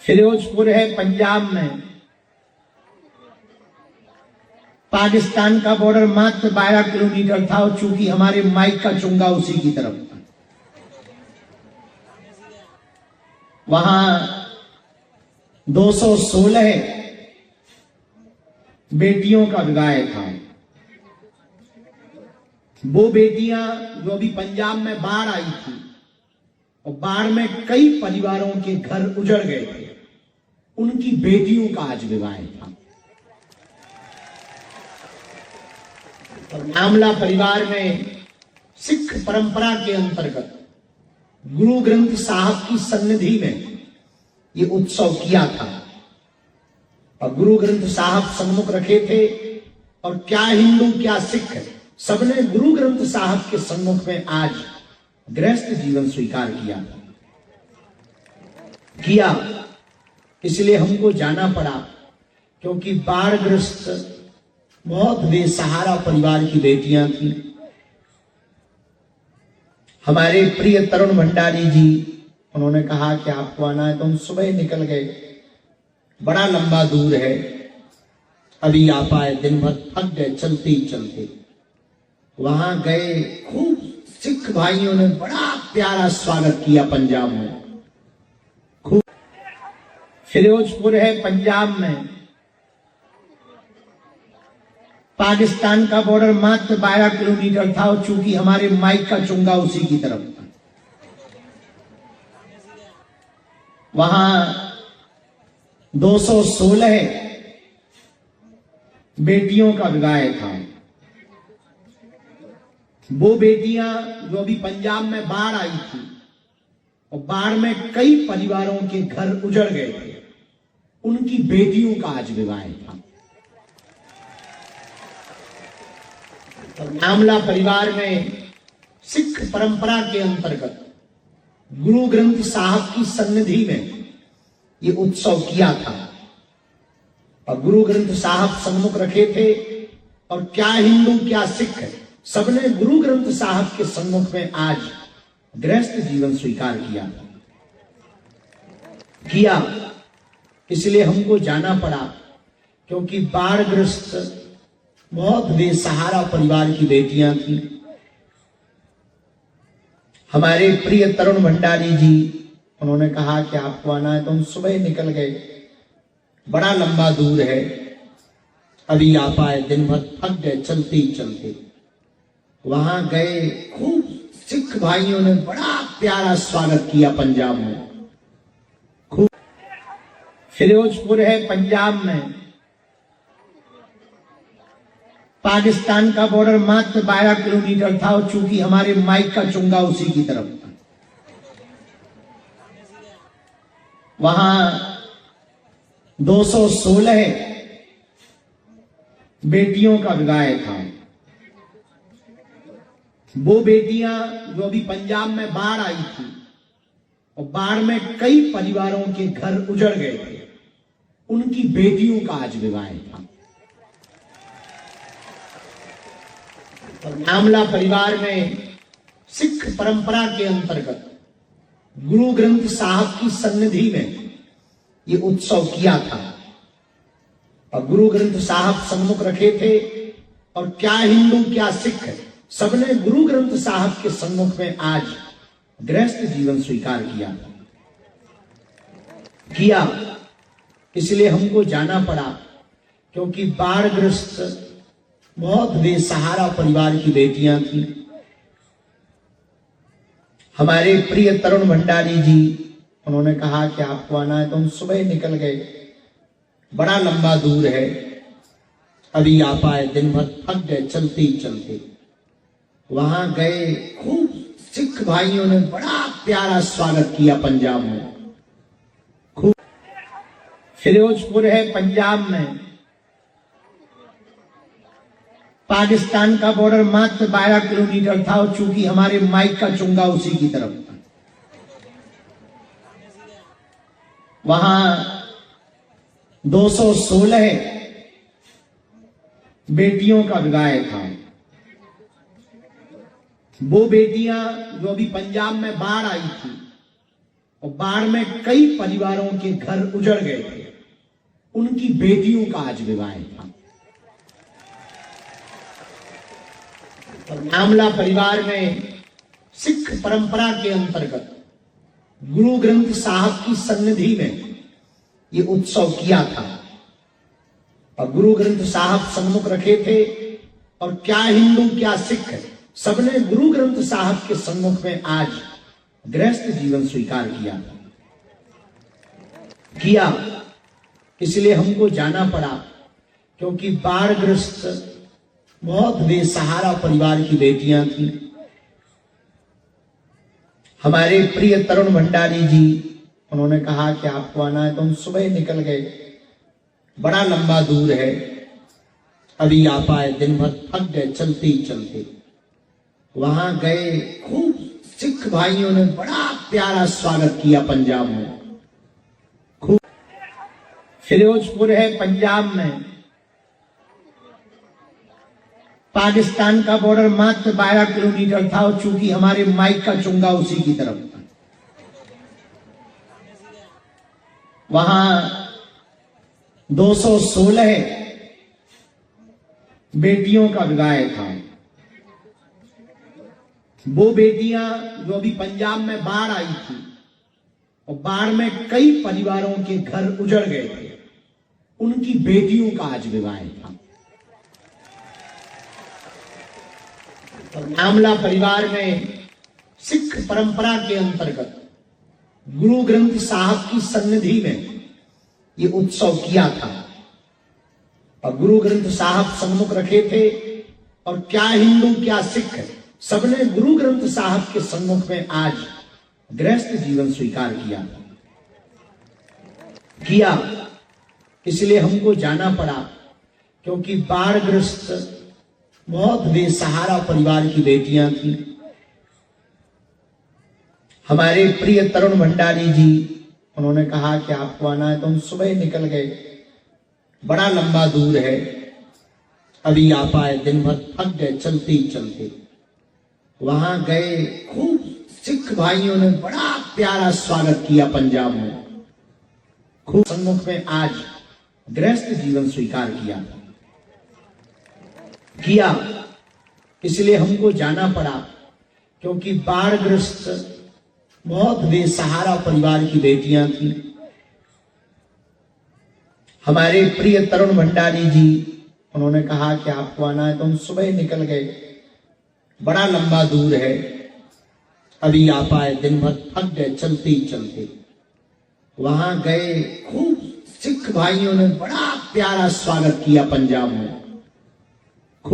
फिरोजपुर है पंजाब में। पाकिस्तान का बॉर्डर मात्र 12 किलोमीटर था और चूंकि हमारे माइक का चुंगा उसी की तरफ था, वहां 216 बेटियों का विवाह था। वो बेटियां जो अभी पंजाब में बाढ़ आई थी और बाढ़ में कई परिवारों के घर उजड़ गए थे, उनकी बेटियों का आज विवाह था। और मामला परिवार में सिख परंपरा के अंतर्गत गुरु ग्रंथ साहब की सन्निधि में ये उत्सव किया था और गुरु ग्रंथ साहब सन्मुख रखे थे। और क्या हिंदू क्या सिख सबने गुरु ग्रंथ साहब के सन्मुख में आज गृहस्थ जीवन स्वीकार किया। इसलिए हमको जाना पड़ा, क्योंकि बाढ़ग्रस्त बहुत बेसहारा परिवार की बेटियां थी। हमारे प्रिय तरुण भंडारी जी, उन्होंने कहा कि आपको आना है, तो हम सुबह निकल गए। बड़ा लंबा दूर है, अभी आ पाए, दिन भर थक गए चलते ही चलते। वहां गए, खूब सिख भाइयों ने बड़ा प्यारा स्वागत किया पंजाब में। खूब फिरोजपुर है पंजाब में। पाकिस्तान का बॉर्डर मात्र 12 किलोमीटर था और चूंकि हमारे माइक का चुंगा उसी की तरफ था, वहां 216 बेटियों का विवाह था। वो बेटियां जो अभी पंजाब में बाढ़ आई थी और बाढ़ में कई परिवारों के घर उजड़ गए थे, उनकी बेटियों का आज विवाह था। और मामला परिवार में सिख परंपरा के अंतर्गत गुरु ग्रंथ साहब की सन्निधि में ये उत्सव किया था और गुरु ग्रंथ साहब सन्मुख रखे थे। और क्या हिंदू क्या सिख सबने गुरु ग्रंथ साहब के सन्मुख में आज गृहस्थ जीवन स्वीकार किया। इसलिए हमको जाना पड़ा, क्योंकि बाढ़ग्रस्त बहुत बेसहारा परिवार की बेटियां थी। हमारे प्रिय तरुण भंडारी जी, उन्होंने कहा कि आपको आना है, तो हम सुबह निकल गए। बड़ा लंबा दूर है, अभी आ पाए, दिन भर थक गए चलते ही चलते। वहां गए, खूब सिख भाइयों ने बड़ा प्यारा स्वागत किया पंजाब में। खूब फिरोजपुर है पंजाब में। पाकिस्तान का बॉर्डर मात्र 12 किलोमीटर था और चूंकि हमारे माइक का चुंगा उसी की तरफ था, वहां 216 बेटियों का विवाह था। वो बेटियां जो अभी पंजाब में बाढ़ आई थी और बाढ़ में कई परिवारों के घर उजड़ गए थे, उनकी बेटियों का आज विवाह था। और मामला परिवार में सिख परंपरा के अंतर्गत गुरु ग्रंथ साहब की सन्निधि में ये उत्सव किया था और गुरु ग्रंथ साहब सन्मुख रखे थे। और क्या हिंदू क्या सिख सबने गुरु ग्रंथ साहब के सन्मुख में आज गृहस्थ जीवन स्वीकार किया। इसलिए हमको जाना पड़ा, क्योंकि बाढ़ग्रस्त बहुत बेसहारा परिवार की बेटियां थी। हमारे प्रिय तरुण भंडारी जी, उन्होंने कहा कि आपको आना है, तो हम सुबह निकल गए। बड़ा लंबा दूर है, अभी आ पाए, दिन भर थक गए चलते ही चलते। वहां गए, खूब सिख भाइयों ने बड़ा प्यारा स्वागत किया पंजाब में। खूब फिरोजपुर है पंजाब में। पाकिस्तान का बॉर्डर मात्र 12 किलोमीटर था और चूंकि हमारे माइक का चुंगा उसी की तरफ था, वहां 216 बेटियों का विवाह था। वो बेटियां जो अभी पंजाब में बाढ़ आई थी और बाढ़ में कई परिवारों के घर उजड़ गए थे। उनकी बेटियों का आज विवाह था। और मामला परिवार में सिख परंपरा के अंतर्गत गुरु ग्रंथ साहब की सन्निधि में ये उत्सव किया था। और गुरु ग्रंथ साहब सन्मुख रखे थे और क्या हिंदू क्या सिख सबने गुरु ग्रंथ साहब के सम्मुख में आज गृहस्थ जीवन स्वीकार किया। इसलिए हमको जाना पड़ा, क्योंकि बाढ़ग्रस्त बहुत बेसहारा परिवार की बेटियां थी। हमारे प्रिय तरुण भंडारी जी, उन्होंने कहा कि आपको आना है, तो हम सुबह निकल गए। बड़ा लंबा दूर है, अभी आ पाए, दिन भर थक गए चलते ही चलते। वहां गए, खूब सिख भाइयों ने बड़ा प्यारा स्वागत किया पंजाब में। खूब फिरोजपुर है पंजाब में, पाकिस्तान का बॉर्डर मात्र 12 किलोमीटर था, और चूंकि हमारे माइक का चुंगा उसी की तरफ था, वहां 216 बेटियों का विवाह था। वो बेटियां जो अभी पंजाब में बाढ़ आई थी, और बाढ़ में कई परिवारों के घर उजड़ गए थे, उनकी बेटियों का आज विवाह था। और मामला परिवार में सिख परंपरा के अंतर्गत गुरु ग्रंथ साहब की सन्निधि में ये उत्सव किया था। और गुरु ग्रंथ साहब सन्मुख रखे थे, और क्या हिंदू क्या सिख सबने गुरु ग्रंथ साहब के सम्मुख में आज गृहस्थ जीवन स्वीकार किया। इसलिए हमको जाना पड़ा, क्योंकि बाढ़ग्रस्त बहुत बेसहारा परिवार की बेटियां थी। हमारे प्रिय तरुण भंडारी जी, उन्होंने कहा कि आपको आना है, तो हम सुबह निकल गए। बड़ा लंबा दूर है, अभी आ पाए, दिन भर थक गए चलते ही चलते। वहां गए, खूब सिख भाइयों ने बड़ा प्यारा स्वागत किया पंजाब में। खूब सम्मुख में आज गृहस्थ जीवन स्वीकार किया। इसलिए हमको जाना पड़ा, क्योंकि बाढ़ग्रस्त बहुत बेसहारा परिवार की बेटियां थी। हमारे प्रिय तरुण भंडारी जी, उन्होंने कहा कि आपको आना है, तो हम सुबह निकल गए। बड़ा लंबा दूर है, अभी आ पाए, दिन भर थक गए चलते ही चलते। वहां गए, खूब सिख भाइयों ने बड़ा प्यारा स्वागत किया पंजाब में।